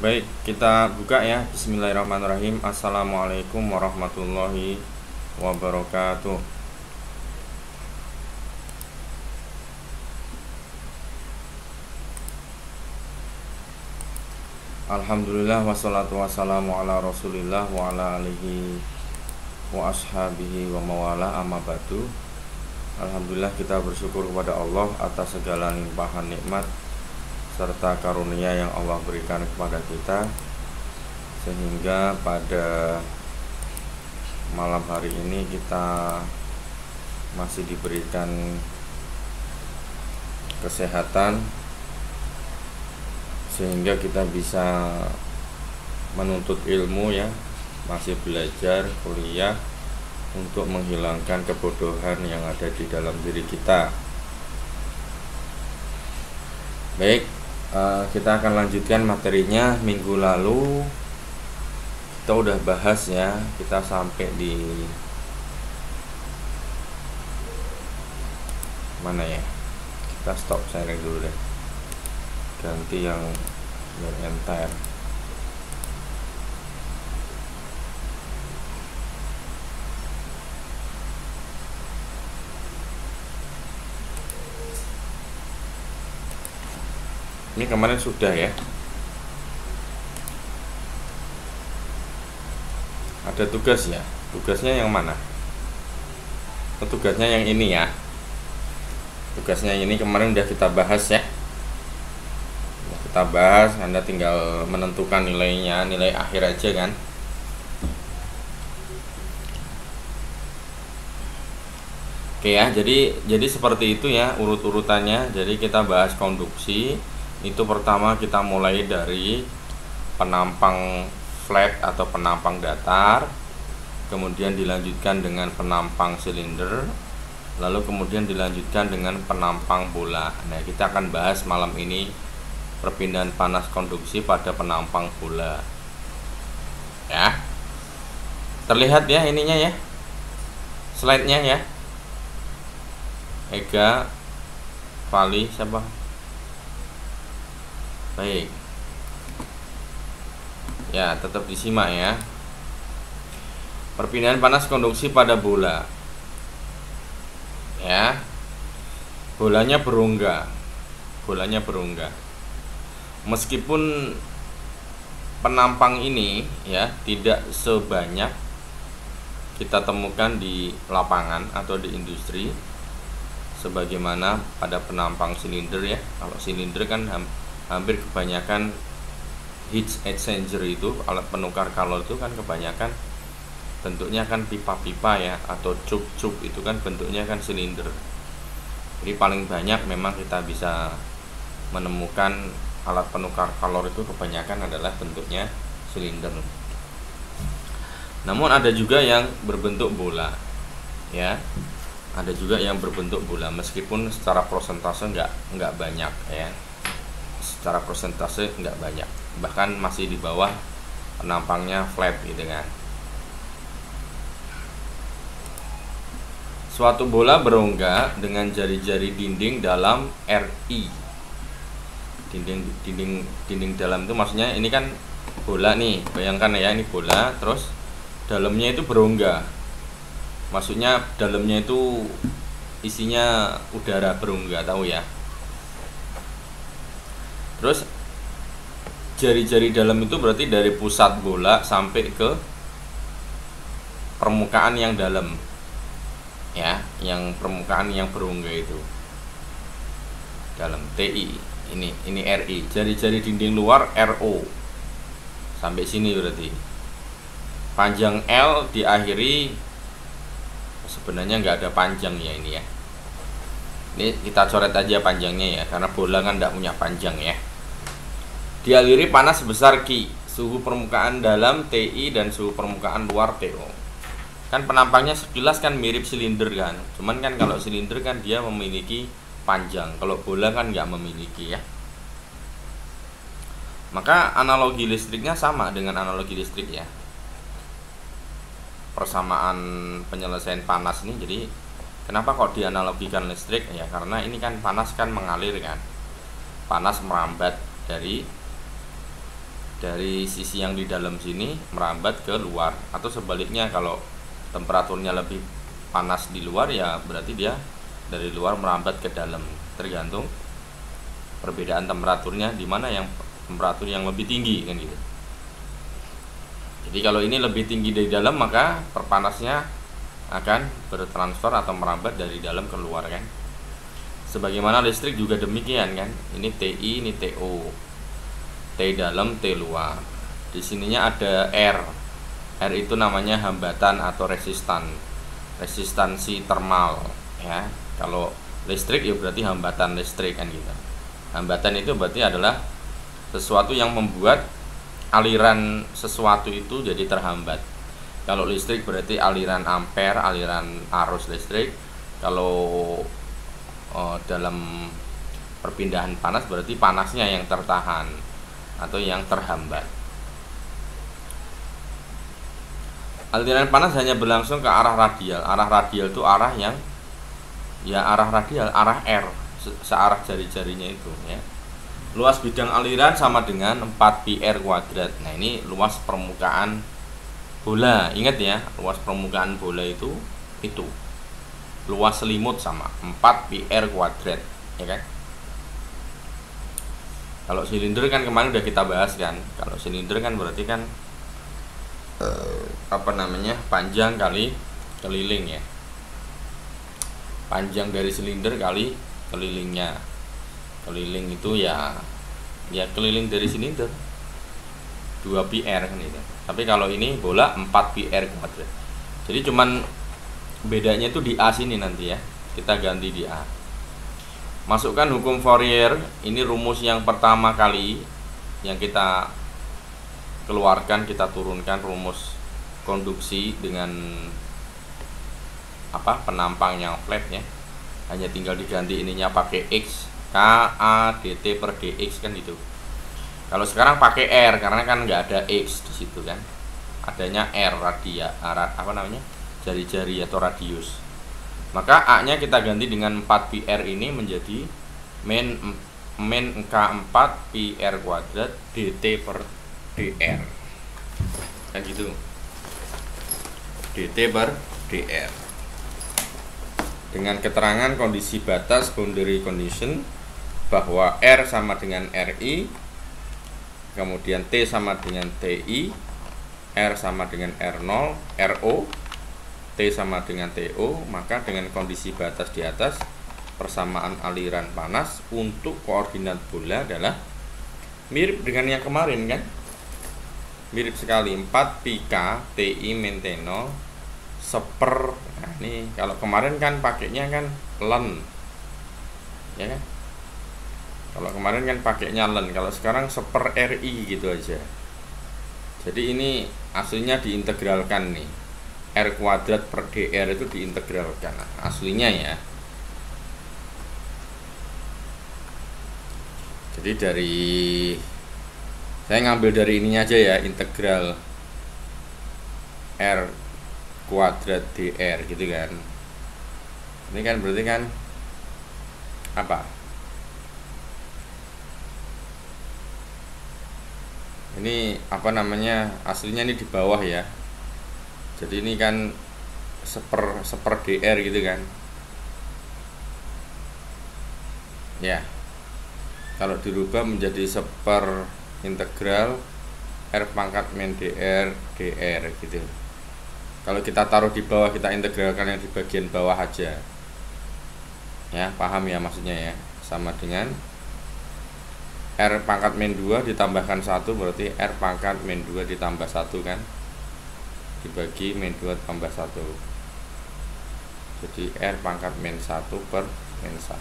Baik, kita buka ya. Bismillahirrahmanirrahim. Assalamualaikum warahmatullahi wabarakatuh. Alhamdulillah wassalatu wassalamu ala rasulillah wa ala alihi wa ashabihi wa mawala amma ba'du. Alhamdulillah, kita bersyukur kepada Allah atas segala limpahan nikmat serta karunia yang Allah berikan kepada kita, sehingga pada malam hari ini kita masih diberikan kesehatan sehingga kita bisa menuntut ilmu ya, masih belajar kuliah untuk menghilangkan kebodohan yang ada di dalam diri kita. Baik, kita akan lanjutkan materinya. Minggu lalu kita udah bahas ya, kita sampai di mana ya? Kita stop sharing dulu deh, ganti yang entire. Ini kemarin sudah ya. Ada tugas ya. Tugasnya yang mana? Tugasnya yang ini ya. Tugasnya ini kemarin udah kita bahas ya. Udah kita bahas, Anda tinggal menentukan nilainya, nilai akhir aja kan. Oke ya, jadi seperti itu ya urut-urutannya. Jadi kita bahas konduksi. Itu pertama kita mulai dari penampang flat atau penampang datar, kemudian dilanjutkan dengan penampang silinder, lalu kemudian dilanjutkan dengan penampang bola. Nah, kita akan bahas malam ini perpindahan panas konduksi pada penampang bola. Ya. Terlihat ya ininya ya. Slide-nya ya. Ega Vali siapa? Baik. Ya, tetap disimak ya. Perpindahan panas konduksi pada bola. Ya. Bolanya berongga. Bolanya berongga. Meskipun penampang ini ya tidak sebanyak kita temukan di lapangan atau di industri sebagaimana pada penampang silinder ya. Kalau silinder kan hampir kebanyakan heat exchanger itu, alat penukar kalor itu kan kebanyakan bentuknya kan pipa-pipa ya, atau cup-cup itu kan bentuknya kan silinder. Jadi paling banyak memang kita bisa menemukan alat penukar kalor itu kebanyakan adalah bentuknya silinder. Namun ada juga yang berbentuk bola ya. Ada juga yang berbentuk bola meskipun secara persentase enggak banyak ya. Secara persentase enggak banyak, bahkan masih di bawah penampangnya flat gitu kan. Suatu bola berongga dengan jari-jari dinding dalam RI. Dinding dalam itu maksudnya ini kan bola nih, bayangkan ya, ini bola terus dalamnya itu berongga. Maksudnya dalamnya itu isinya udara berongga, tahu ya. Terus jari-jari dalam itu berarti dari pusat bola sampai ke permukaan yang dalam ya, yang permukaan yang berongga itu dalam TI. Ini RI, jari-jari dinding luar RO. Sampai sini berarti. Panjang L diakhiri, sebenarnya nggak ada panjang ya ini ya. Ini kita coret aja panjangnya ya, karena bola kan nggak punya panjang ya. Dialiri panas sebesar Q, suhu permukaan dalam TI dan suhu permukaan luar TO. Kan penampangnya sekilas kan mirip silinder kan, cuman kan kalau silinder kan dia memiliki panjang, kalau bola kan nggak memiliki ya. Maka analogi listriknya sama dengan analogi listrik ya. Persamaan penyelesaian panas ini, jadi kenapa kok dianalogikan listrik ya, karena ini kan panas kan mengalir kan, panas merambat dari dari sisi yang di dalam sini merambat ke luar, atau sebaliknya kalau temperaturnya lebih panas di luar ya berarti dia dari luar merambat ke dalam, tergantung perbedaan temperaturnya di mana yang temperatur yang lebih tinggi kan gitu. Jadi kalau ini lebih tinggi dari dalam maka perpanasnya akan bertransfer atau merambat dari dalam ke luar kan. Sebagaimana listrik juga demikian kan. Ini TI, ini TO. T dalam, T luar. Di sininya ada R. R itu namanya hambatan atau resistansi termal ya. Kalau listrik ya berarti hambatan listrik kan gitu. Hambatan itu berarti adalah sesuatu yang membuat aliran sesuatu itu jadi terhambat. Kalau listrik berarti aliran ampere, aliran arus listrik. Kalau dalam perpindahan panas berarti panasnya yang tertahan atau yang terhambat. Aliran panas hanya berlangsung ke arah radial. Arah radial itu arah yang arah radial, arah R, searah jari-jarinya itu ya. Luas bidang aliran sama dengan 4πr kuadrat. Nah, ini luas permukaan bola. Ingat ya, luas permukaan bola itu luas selimut sama 4πr kuadrat, ya kan? Kalau silinder kan kemarin udah kita bahas kan. Kalau silinder kan berarti kan panjang kali keliling ya. Panjang dari silinder kali kelilingnya. Keliling itu ya keliling dari silinder 2πr kan itu. Tapi kalau ini bola 4πr kuadrat. Jadi cuman bedanya itu di A sini nanti ya. Kita ganti di A. Masukkan hukum Fourier. Ini rumus yang pertama kali yang kita keluarkan, kita turunkan rumus konduksi dengan penampang yang flat ya. Hanya tinggal diganti ininya pakai X, KA dt per dx kan gitu. Kalau sekarang pakai R karena kan nggak ada X di situ kan. Adanya R jari-jari atau radius. Maka A-nya kita ganti dengan 4πr ini menjadi min K4 πr kuadrat dt per dr. Kan gitu. dt per dr. Dengan keterangan kondisi batas boundary condition bahwa R sama dengan RI, kemudian T sama dengan TI, R sama dengan R0, RO, T sama dengan TO, maka dengan kondisi batas di atas, persamaan aliran panas untuk koordinat bola adalah mirip dengan yang kemarin kan? Mirip sekali, 4πk TI min T0 seper. Nah, ini kalau kemarin kan pakainya kan len. Ya kan? Kalau kemarin kan pakainya len, kalau sekarang seper RI gitu aja. Jadi ini aslinya diintegralkan nih. R kuadrat per dr itu diintegralkan aslinya ya. Jadi saya ngambil dari ininya aja ya, integral R kuadrat dr gitu kan. Ini kan berarti kan apa? Ini aslinya ini di bawah ya. Jadi ini kan seper dr gitu kan ya. Kalau dirubah menjadi seper integral R pangkat min dr gitu. Kalau kita taruh di bawah, kita integralkan yang di bagian bawah aja ya, paham ya maksudnya ya. Sama dengan R pangkat min 2 ditambahkan 1 berarti R pangkat min 2 ditambah 1 kan, dibagi min 2 tambah 1. Jadi R pangkat min 1 per min 1.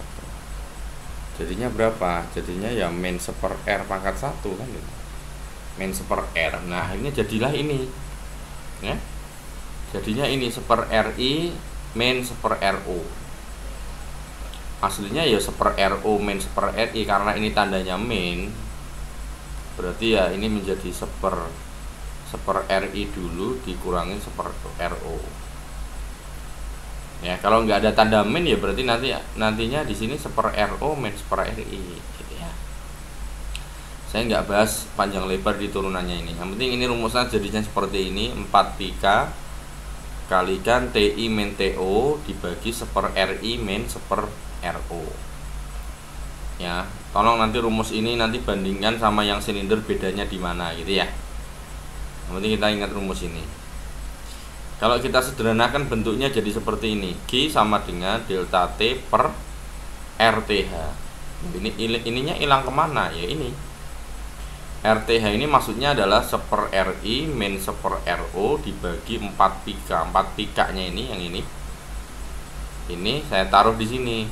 Jadinya berapa? Jadinya ya min seper R pangkat 1 kan gitu. Min seper R. Nah akhirnya jadilah ini ya. Jadinya ini seper RI min seper RO. Aslinya ya seper RO min seper RI, karena ini tandanya min, berarti ya ini menjadi seper RI dulu dikurangi seper RO. Ya kalau nggak ada tanda min ya berarti nantinya di sini seper RO min seper RI gitu ya. Saya nggak bahas panjang lebar di turunannya ini. Yang penting ini rumusnya jadinya seperti ini, 4πk kalikan TI min TO dibagi 1/RI min 1/RO. Ya, tolong nanti rumus ini nanti bandingkan sama yang silinder bedanya di mana gitu ya. Yang penting kita ingat rumus ini. Kalau kita sederhanakan bentuknya jadi seperti ini. G sama dengan delta T per RTH. Ininya hilang kemana? Ya ini. RTH ini maksudnya adalah 1/RI min 1/RO dibagi 4πk. 4πk-nya ini yang ini. Ini saya taruh di sini.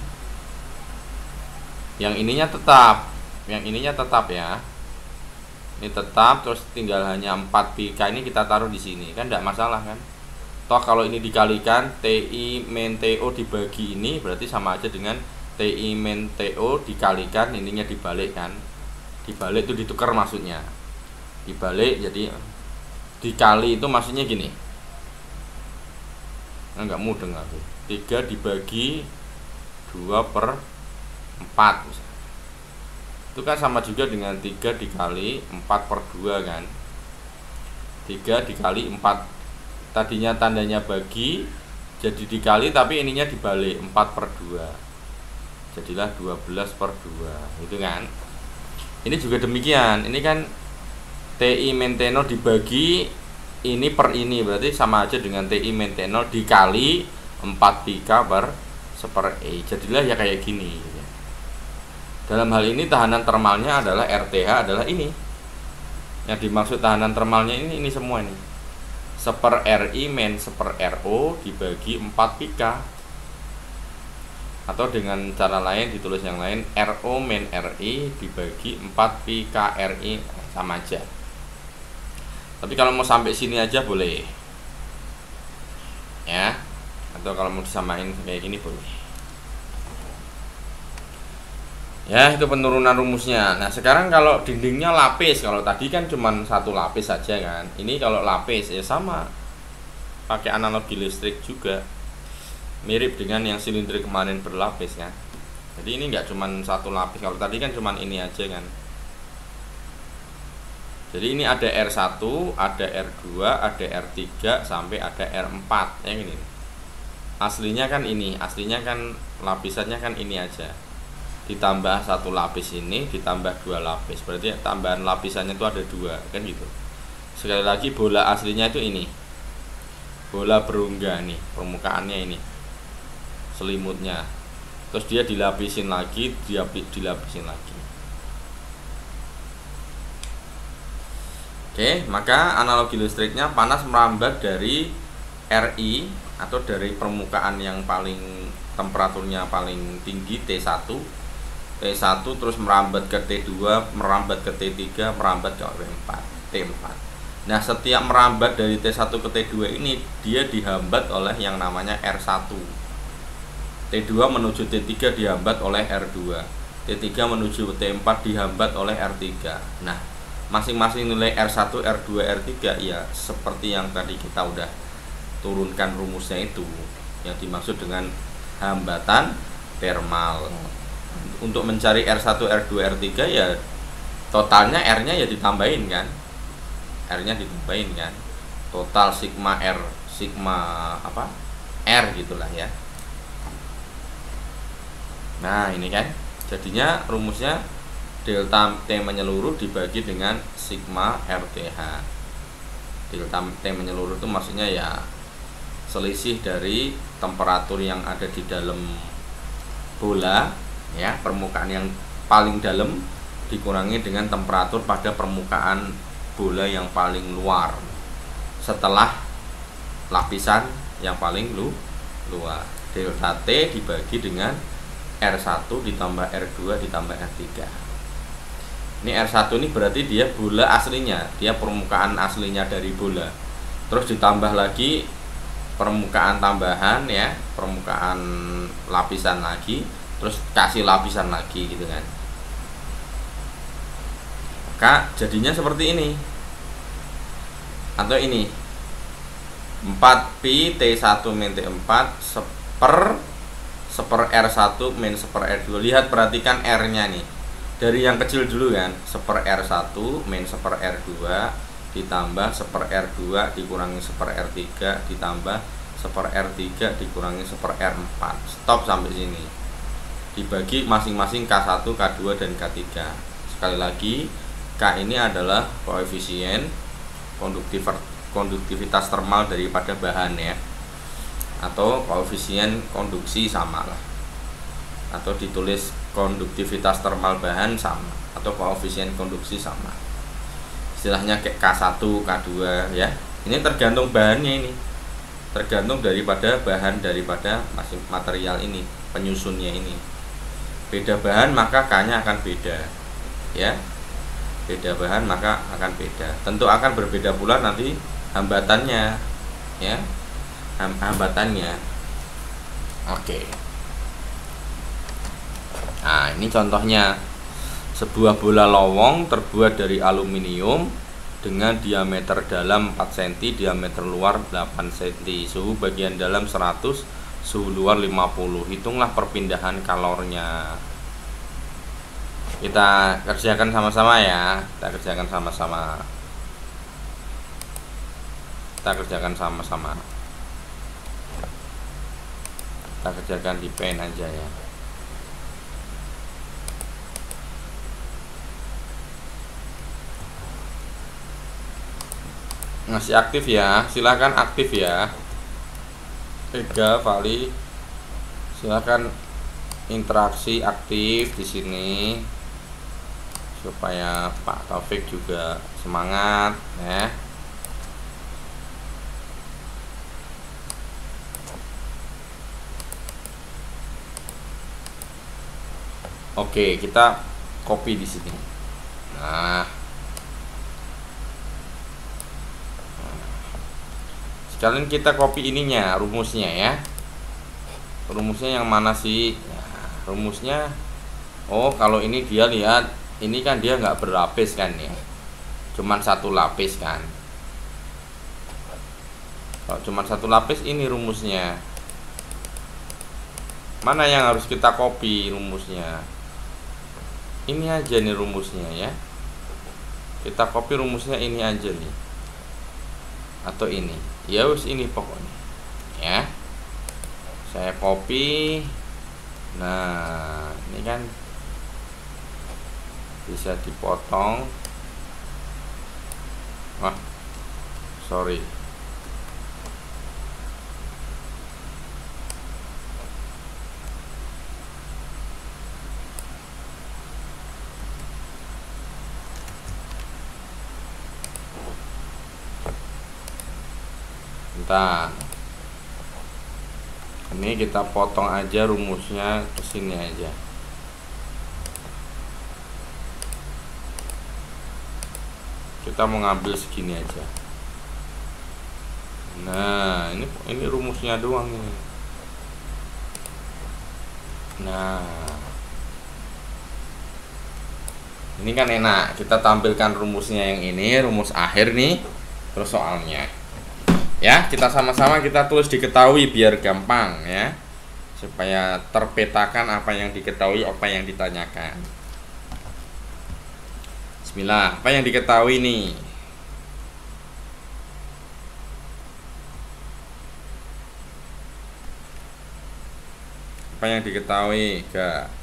Yang ininya tetap ya. Ini tetap, terus tinggal hanya 4πk ini kita taruh di sini. Kan tidak masalah kan? Toh kalau ini dikalikan TI min TO dibagi ini berarti sama aja dengan TI min TO dikalikan ininya dibalik kan. Dibalik itu ditukar maksudnya. Dibalik jadi dikali itu maksudnya gini. Enggak mudeng aku. 3 dibagi 2/4 misalnya. Itu kan sama juga dengan 3 dikali 4/2 kan. 3 dikali 4. Tadinya tandanya bagi jadi dikali tapi ininya dibalik 4/2. Jadilah 12/2 itu kan. Ini juga demikian. Ini kan TI min T0 dibagi ini per ini berarti sama aja dengan TI min T0 dikali 4πk per 1/E. Jadilah ya kayak gini. Dalam hal ini tahanan termalnya adalah RTH adalah ini. Yang dimaksud tahanan termalnya ini semua ini. 1/RI min 1/RO dibagi 4πk. Atau dengan cara lain ditulis yang lain, RO min RI dibagi 4πk RI sama aja. Tapi kalau mau sampai sini aja boleh ya, atau kalau mau disamain kayak gini boleh ya. Itu penurunan rumusnya. Nah sekarang kalau dindingnya lapis, kalau tadi kan cuma satu lapis saja kan, ini kalau lapis ya sama, pakai analogi listrik juga, mirip dengan yang silinder kemarin berlapis kan. Jadi ini nggak cuma satu lapis, kalau tadi kan cuma ini aja kan. Jadi ini ada R1, ada R2, ada R3 sampai ada R4 yang ini. Aslinya kan ini, aslinya kan lapisannya kan ini aja. Ditambah satu lapis ini, ditambah 2 lapis. Berarti tambahan lapisannya itu ada 2 kan gitu. Sekali lagi bola aslinya itu ini. Bola berungga nih, permukaannya ini. Selimutnya, terus dia dilapisin lagi, dilapisin lagi. Oke, maka analogi listriknya panas merambat dari RI atau dari permukaan yang paling temperaturnya paling tinggi T1 terus merambat ke T2, merambat ke T3, merambat ke T4. Nah, setiap merambat dari T1 ke T2 ini dia dihambat oleh yang namanya R1. T2 menuju T3 dihambat oleh R2. T3 menuju T4 dihambat oleh R3. Nah, masing-masing nilai R1, R2, R3 ya seperti yang tadi kita udah turunkan rumusnya itu, yang dimaksud dengan hambatan termal. Untuk mencari R1, R2, R3 ya totalnya R-nya ya ditambahin kan. R-nya ditambahin kan. Total sigma R, sigma apa? R gitulah ya. Nah, ini kan jadinya rumusnya delta T menyeluruh dibagi dengan sigma RTH. Delta T menyeluruh itu maksudnya ya selisih dari temperatur yang ada di dalam bola ya, permukaan yang paling dalam dikurangi dengan temperatur pada permukaan bola yang paling luar setelah lapisan yang paling luar. Delta T dibagi dengan R1 ditambah R2 ditambah R3. Ini R1 ini berarti dia bola aslinya, dia permukaan aslinya dari bola. Terus ditambah lagi permukaan tambahan ya, permukaan lapisan lagi, terus kasih lapisan lagi gitu kan. Maka jadinya seperti ini. Atau ini 4pi T1 min T4 1/R1 min 1/R2. Lihat, perhatikan R-nya nih. Dari yang kecil dulu kan, 1/R1 min 1/R2 ditambah 1/R2 dikurangi 1/R3 ditambah 1/R3 dikurangi 1/R4. Stop sampai sini. Dibagi masing-masing K1, K2 dan K3. Sekali lagi, K ini adalah koefisien konduktivitas termal daripada bahan ya, atau koefisien konduksi sama lah, atau ditulis konduktivitas termal bahan sama, atau koefisien konduksi sama, istilahnya kayak K1, K2 ya. Ini tergantung bahannya, ini tergantung daripada bahan daripada material ini, penyusunnya ini. Beda bahan maka K-nya akan beda ya, beda bahan maka akan beda. Tentu akan berbeda pula nanti hambatannya ya, hambatannya. Oke. Nah, ini contohnya. Sebuah bola lowong terbuat dari aluminium dengan diameter dalam 4 cm, diameter luar 8 cm. Suhu bagian dalam 100, suhu luar 50. Hitunglah perpindahan kalornya. Kita kerjakan sama-sama ya. Kita kerjakan sama-sama. Kita kerjakan sama-sama. Kita kerjakan di pen aja ya. Masih aktif ya, silakan aktif ya. Ega, Vali, silakan interaksi aktif di sini supaya Pak Taufik juga semangat ya. Oke, kita copy di sini. Nah, sekalian kita copy ininya, rumusnya ya. Rumusnya yang mana sih? Nah, rumusnya, oh kalau ini dia lihat, ini kan dia nggak berlapis kan ya, cuman satu lapis kan. Kalau cuman satu lapis, ini rumusnya. Mana yang harus kita copy rumusnya? Ini aja nih rumusnya ya. Kita copy rumusnya ini aja nih, atau ini ya, wis ini pokoknya ya. Saya copy. Nah, ini kan bisa dipotong. Wah, sorry. Bentar. Ini kita potong aja rumusnya ke sini aja. Kita mau ngambil segini aja. Nah, ini rumusnya doang ini. Nah, ini kan enak. Kita tampilkan rumusnya yang ini, rumus akhir nih, terus soalnya. Ya, kita sama-sama kita tulis diketahui biar gampang ya, supaya terpetakan apa yang diketahui, apa yang ditanyakan. Bismillah, apa yang diketahui nih? Apa yang diketahui, Kak?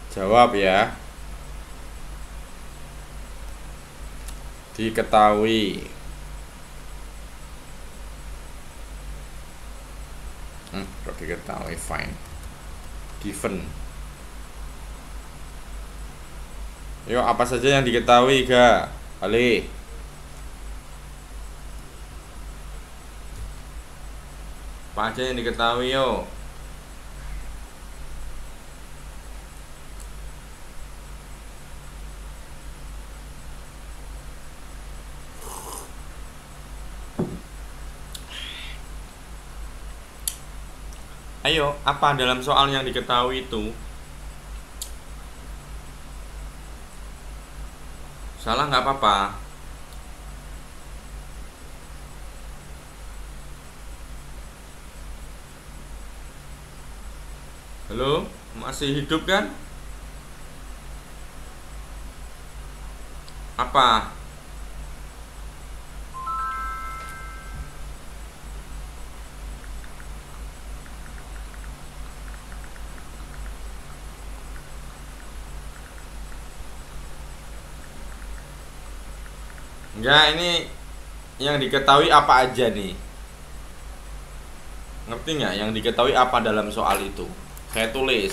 Jawab ya. Diketahui. Diketahui, fine. Given. Yuk, apa saja yang diketahui, Ga? Ali. Apa aja yang diketahui, yuk? Ayo, apa dalam soal yang diketahui itu? Salah nggak apa-apa. Halo, masih hidup kan? Apa? Enggak, ini yang diketahui apa aja nih? Ngerti nggak? Yang diketahui apa dalam soal itu? Saya tulis.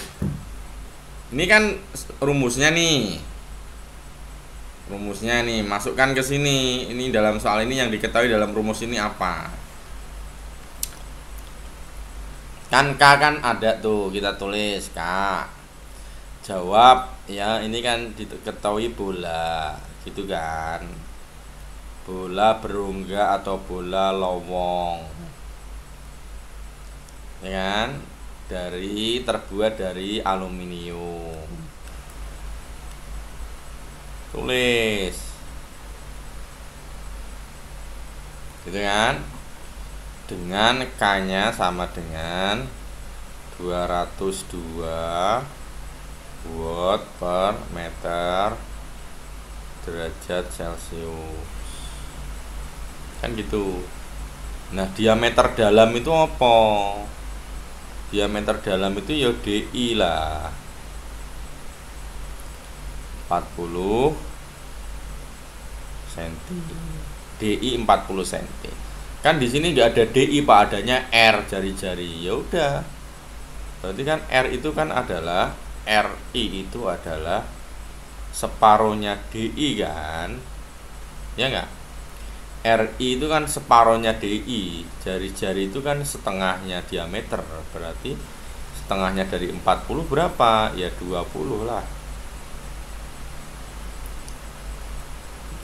Ini kan rumusnya nih. Rumusnya nih, masukkan ke sini. Ini dalam soal ini yang diketahui dalam rumus ini apa? Kan K kan ada tuh, kita tulis K. Jawab ya, ini kan diketahui bola, gitu kan. Bola berongga atau bola lowong, ya kan, terbuat dari aluminium. Tulis, gitu kan, dengan K-nya sama dengan 202 watt per meter derajat Celcius, kan gitu. Nah, diameter dalam itu apa? Diameter dalam itu ya DI lah, 40 cm. DI 40 cm. Kan di sini nggak ada DI Pak, adanya R jari-jari. Ya udah. Berarti kan R itu kan adalah RI itu adalah separuhnya DI kan? Ya nggak? RI itu kan separuhnya DI, jari-jari itu kan setengahnya diameter, berarti setengahnya dari 40 berapa? Ya 20 lah,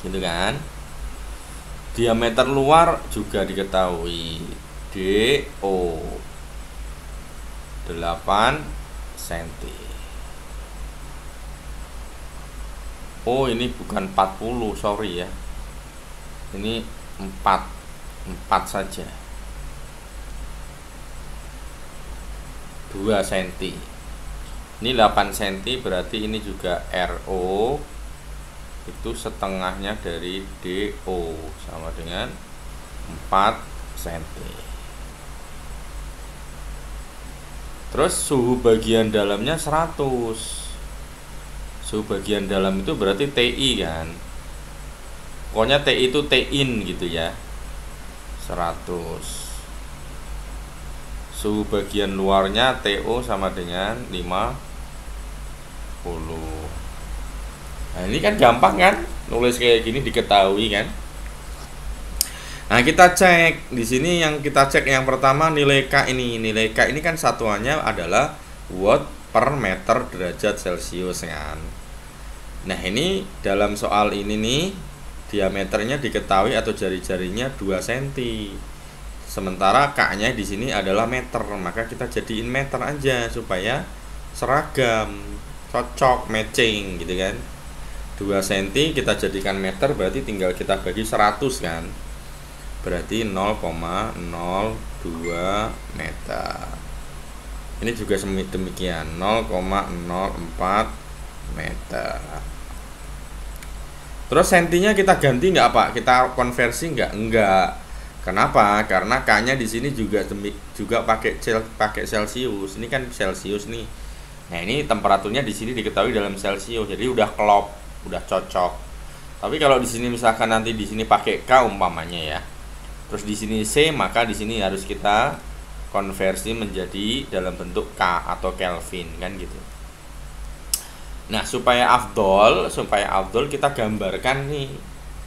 gitu kan. Diameter luar juga diketahui, DO 8 cm. Oh, ini bukan 40, sorry ya, ini 4 saja, 2 cm. Ini 8 cm, berarti ini juga RO itu setengahnya dari DO, sama dengan 4 cm. Terus suhu bagian dalamnya 100. Suhu bagian dalam itu berarti TI kan, pokoknya TI itu Tin gitu ya, 100. Suhu bagian luarnya TO sama dengan 50. Nah, ini kan gampang kan, nulis kayak gini diketahui kan. Nah, kita cek di sini, yang kita cek yang pertama nilai K ini. Nilai K ini kan satuannya adalah watt per meter derajat Celcius kan. Nah, ini dalam soal ini nih, diameternya diketahui atau jari-jarinya 2 cm. Sementara K-nya di sini adalah meter, maka kita jadiin meter aja supaya seragam, cocok, matching gitu kan. 2 cm kita jadikan meter, berarti tinggal kita bagi 100 kan, berarti 0,02 meter. Ini juga demikian, 0,04 meter. Terus sentinya kita ganti nggak Pak? Kita konversi nggak? Enggak. Kenapa? Karena K-nya di sini juga pakai Celcius. Ini kan Celcius nih. Nah, ini temperaturnya di sini diketahui dalam Celcius. Jadi udah klop, udah cocok. Tapi kalau di sini misalkan nanti di sini pakai K umpamanya ya, terus di sini C, maka di sini harus kita konversi menjadi dalam bentuk K atau Kelvin kan gitu. Nah, supaya afdol kita gambarkan nih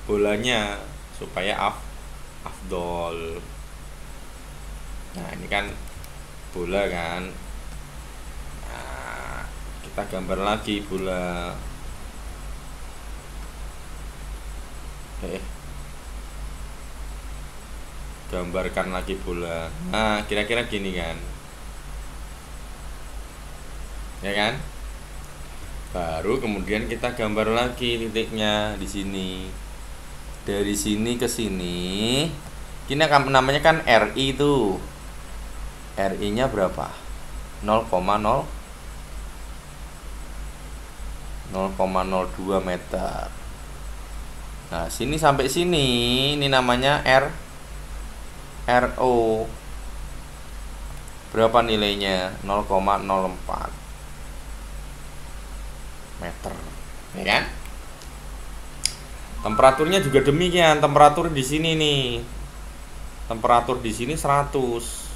bolanya supaya afdol. Nah, ini kan bola kan. Nah, kita gambar lagi bola. Gambarkan lagi bola. Nah, kira-kira gini kan, ya kan. Baru kemudian kita gambar lagi titiknya di sini. Dari sini ke sini. Ini namanya kan RI itu. RI-nya berapa? 0,02 meter. Nah, sini sampai sini ini namanya RO. Berapa nilainya? 0,04 meter. Ya kan? Temperaturnya juga demikian. Temperatur di sini nih. Temperatur di sini 100.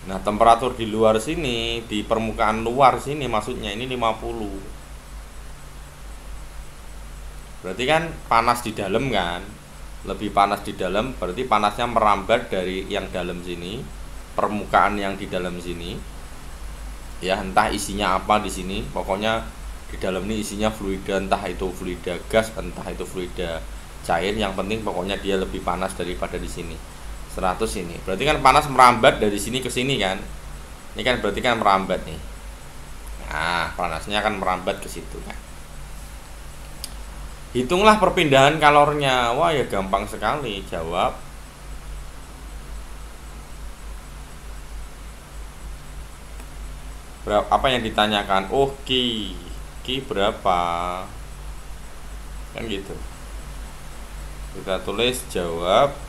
Nah, temperatur di luar sini, di permukaan luar sini maksudnya ini 50. Berarti kan panas di dalam kan? Lebih panas di dalam, berarti panasnya merambat dari yang dalam sini, permukaan yang di dalam sini. Ya, entah isinya apa di sini, pokoknya di dalam ini isinya fluida, entah itu fluida gas, entah itu fluida cair, yang penting pokoknya dia lebih panas daripada di sini. 100 ini. Berarti kan panas merambat dari sini ke sini kan? Ini kan berarti kan merambat nih. Nah, panasnya akan merambat ke situ kan. Hitunglah perpindahan kalornya. Wah, ya gampang sekali. Jawab. Berapa, apa yang ditanyakan? Oh, Ki berapa? Kan gitu. Kita tulis jawab.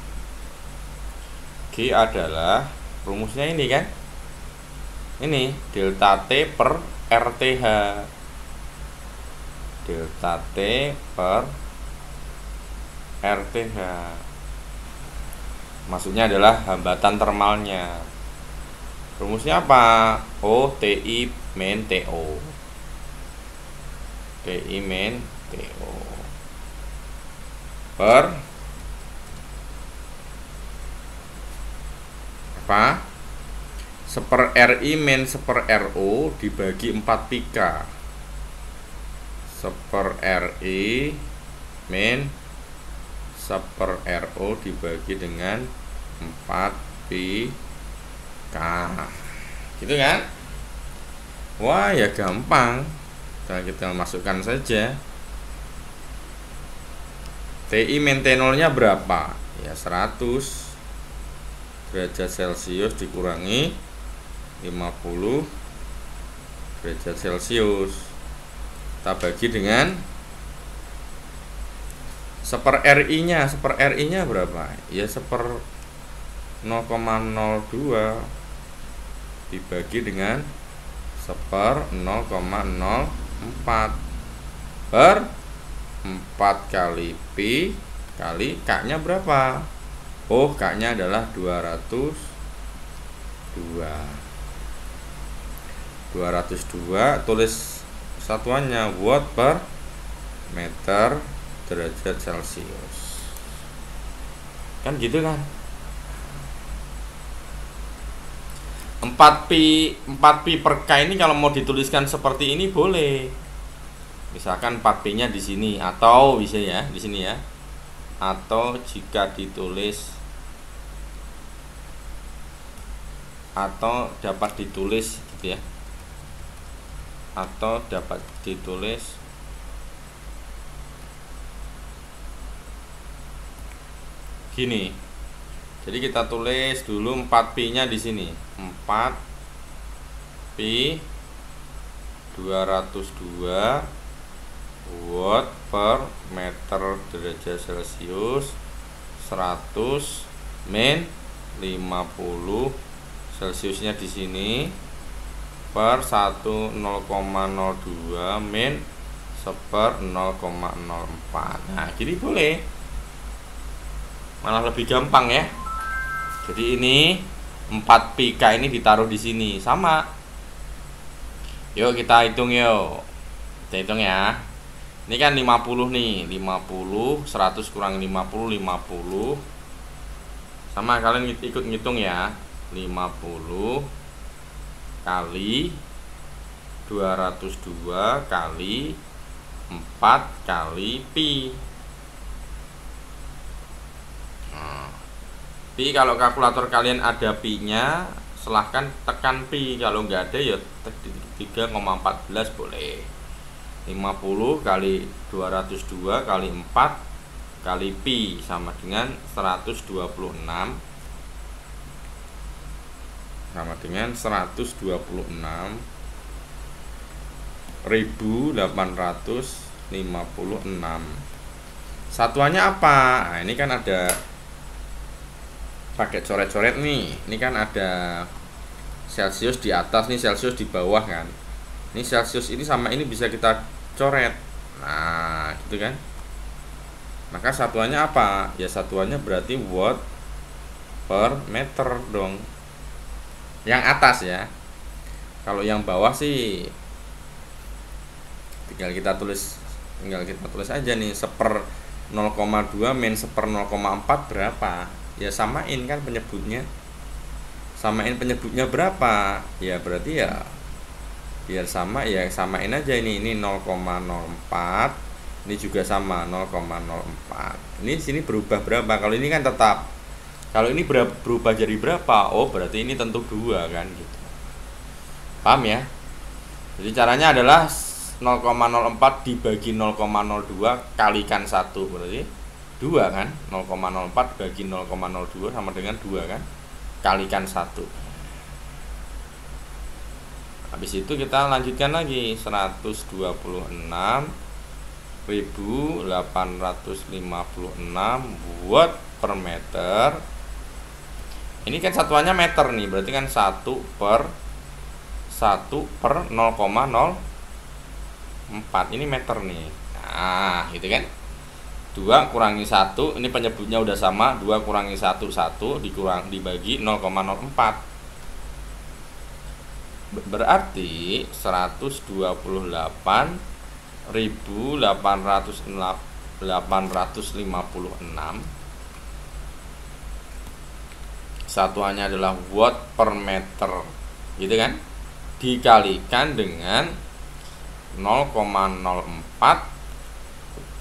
G adalah rumusnya ini kan, ini delta T per RTH. Delta T per RTH maksudnya adalah hambatan termalnya. Rumusnya apa? O TI min TO. TI min TO per apa? Seper RI min seper RO dibagi 4 pika. Seper RI min seper RO dibagi dengan 4 pika. Gitu kan? Wah, ya gampang. Kita masukkan saja. TI min T0 nya berapa? Ya 100 derajat Celcius dikurangi 50 derajat Celcius. Kita bagi dengan seper RI nya. Seper RI nya berapa? Ya seper 0,02 dibagi dengan seper 0,04 per 4 kali Pi kali K nya berapa? Oh, K nya adalah 202. 202, tulis satuannya watt per meter derajat Celcius. Kan gitu kan? 4pi per K ini kalau mau dituliskan seperti ini boleh. Misalkan 4pi-nya di sini atau bisa ya, di sini ya. Atau jika ditulis atau dapat ditulis gitu ya. Atau dapat ditulis gini. Jadi kita tulis dulu 4pi-nya di sini. 4pi 202 watt per meter derajat Celcius 100 min 50 Celciusnya di sini per 0,02 min seper 0,04. Nah, jadi boleh. Malah lebih gampang ya. Jadi ini 4pk ini ditaruh di sini sama. Yuk kita hitung yuk. Kita hitung ya. Ini kan 50 nih, 50 100 kurang 50 50. Sama kalian ikut ngitung ya. 50 kali 202 kali 4 kali pi. Pi kalau kalkulator kalian ada pi-nya silahkan tekan pi, kalau nggak ada ya 3,14 boleh. 50 kali 202 kali 4 kali pi sama dengan 126, sama dengan 126.856. Satuannya apa? Nah, ini kan ada pakai coret-coret nih. Ini kan ada Celsius di atas nih, Celsius di bawah kan. Ini Celsius ini sama ini bisa kita coret. Nah, gitu kan. Maka satuannya apa? Ya satuannya berarti watt per meter dong. Yang atas ya. Kalau yang bawah sih tinggal kita tulis aja nih, 1/0,2 min 1/0,4 berapa? Ya samain kan penyebutnya. Samain penyebutnya berapa? Ya berarti ya biar sama ya samain aja ini 0,04. Ini juga sama 0,04. Ini sini berubah berapa? Kalau ini kan tetap. Kalau ini berubah jadi berapa? Oh, berarti ini tentu 2 kan gitu. Paham ya? Jadi caranya adalah 0,04 dibagi 0,02 kalikan 1 berarti 2 kan. 0,04 bagi 0,02 sama dengan 2 kan. Kalikan 1. Habis itu kita lanjutkan lagi 126.856 watt per meter. Ini kan satuannya meter nih, berarti kan 1/0,04. Ini meter nih. Nah, gitu kan. 2 kurangi 1, ini penyebutnya udah sama, 2 kurangi 1 1 dibagi 0,04. Berarti 128.856 satuannya adalah watt per meter, gitu kan, dikalikan dengan 0,04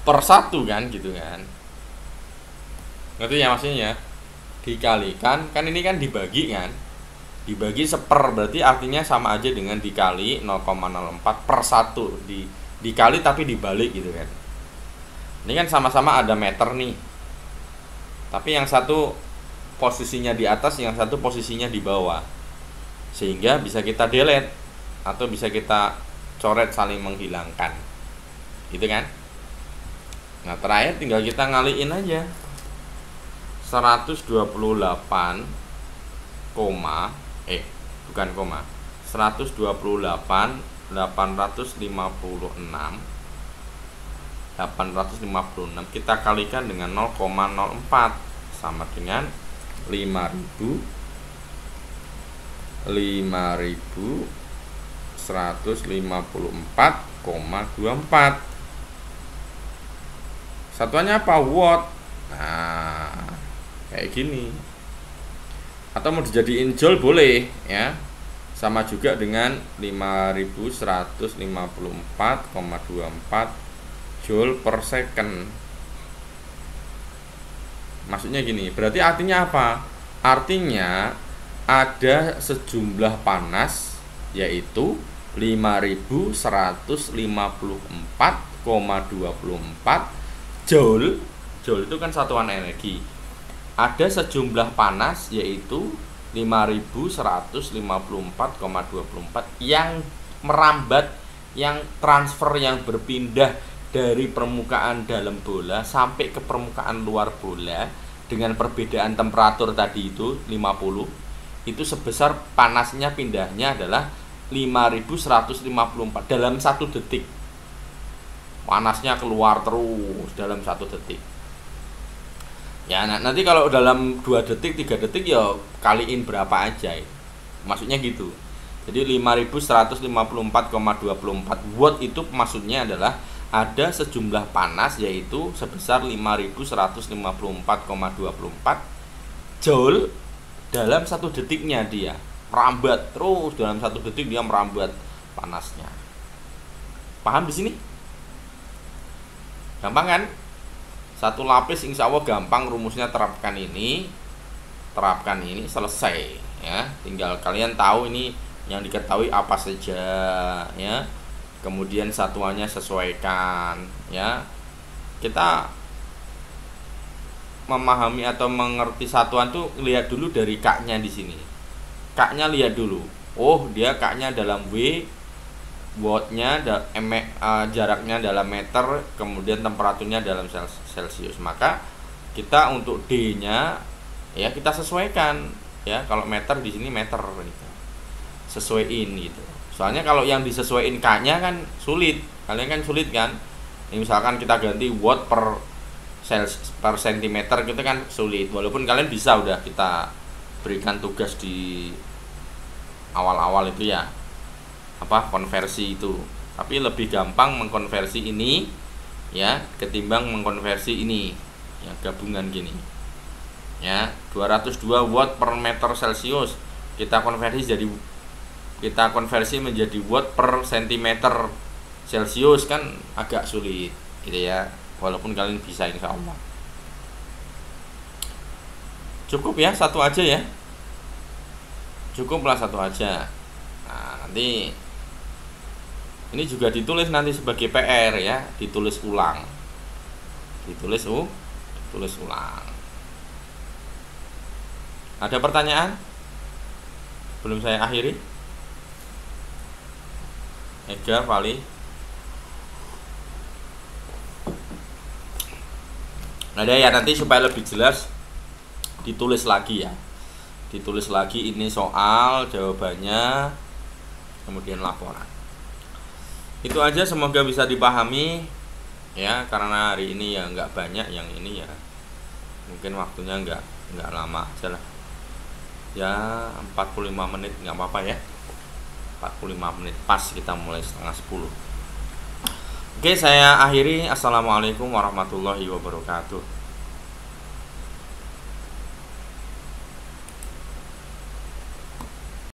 per 1 kan, gitu kan. Ngerti ya maksudnya? Dikalikan, kan ini kan dibagi kan, dibagi 1/, berarti artinya sama aja dengan dikali 0,04 per 1 dikali tapi dibalik gitu kan. Ini kan sama-sama ada meter nih, tapi yang satu posisinya di atas, yang satu posisinya di bawah, sehingga bisa kita delete atau bisa kita coret saling menghilangkan, gitu kan. Nah, terakhir tinggal kita ngaliin aja 128 856 kita kalikan dengan 0,04 sama dengan 5.154,24. Satuannya apa? Watt. Nah, kayak gini. Atau mau dijadiin joule boleh ya. Sama juga dengan 5.154,24 joule per second. Maksudnya gini, berarti artinya apa? Artinya ada sejumlah panas yaitu 5.154,24 joule. Joule itu kan satuan energi. Ada sejumlah panas yaitu 5.154,24 yang merambat, yang transfer, yang berpindah dari permukaan dalam bola sampai ke permukaan luar bola dengan perbedaan temperatur tadi itu 50, itu sebesar panasnya pindahnya adalah 5.154 dalam 1 detik. Panasnya keluar terus dalam 1 detik. Ya, nanti kalau dalam 2 detik, 3 detik ya kaliin berapa aja. Maksudnya gitu. Jadi 5.154,24 watt itu maksudnya adalah ada sejumlah panas yaitu sebesar 5.154,24 joule dalam 1 detiknya. Dia merambat terus dalam 1 detik, dia merambat panasnya. Paham di sini? Gampang kan? 1 lapis insya Allah gampang rumusnya, terapkan ini. terapkan ini selesai ya. Tinggal kalian tahu ini yang diketahui apa saja ya. Kemudian satuannya sesuaikan ya. Kita memahami atau mengerti satuan tuh lihat dulu dari K-nya di sini. K-nya lihat dulu. Oh, dia K-nya dalam W, watt-nya jaraknya dalam meter, kemudian temperaturnya dalam Celsius. Maka kita untuk D-nya ya kita sesuaikan ya. Kalau meter di sini meter gitu. Sesuaiin gitu. Soalnya kalau yang disesuaiin K-nya kan sulit. Kalian kan sulit kan? Ini misalkan kita ganti watt per sentimeter gitu kan sulit. Walaupun kalian bisa udah kita berikan tugas di awal-awal itu ya. Konversi itu. Tapi lebih gampang mengkonversi ini ya ketimbang mengkonversi ini. Ya, gabungan gini. Ya, 202 watt per meter Celsius. Kita konversi menjadi watt per sentimeter Celsius kan agak sulit gitu ya. Walaupun kalian bisa insya Allah. Cukup ya satu aja ya. Cukuplah satu aja. Nah, nanti ini juga ditulis nanti sebagai PR ya, ditulis ulang. Ditulis ulang. Ada pertanyaan? Belum saya akhiri. Ega, Vali. Ada ya, nanti supaya lebih jelas ditulis lagi ya. Ditulis lagi ini soal, jawabannya, kemudian laporan. Itu aja, semoga bisa dipahami ya, karena hari ini ya nggak banyak yang ini ya. Mungkin waktunya nggak lama aja lah. Ya 45 menit nggak apa-apa ya. 45 menit pas kita mulai 9:30. Oke, saya akhiri. Assalamualaikum warahmatullahi wabarakatuh.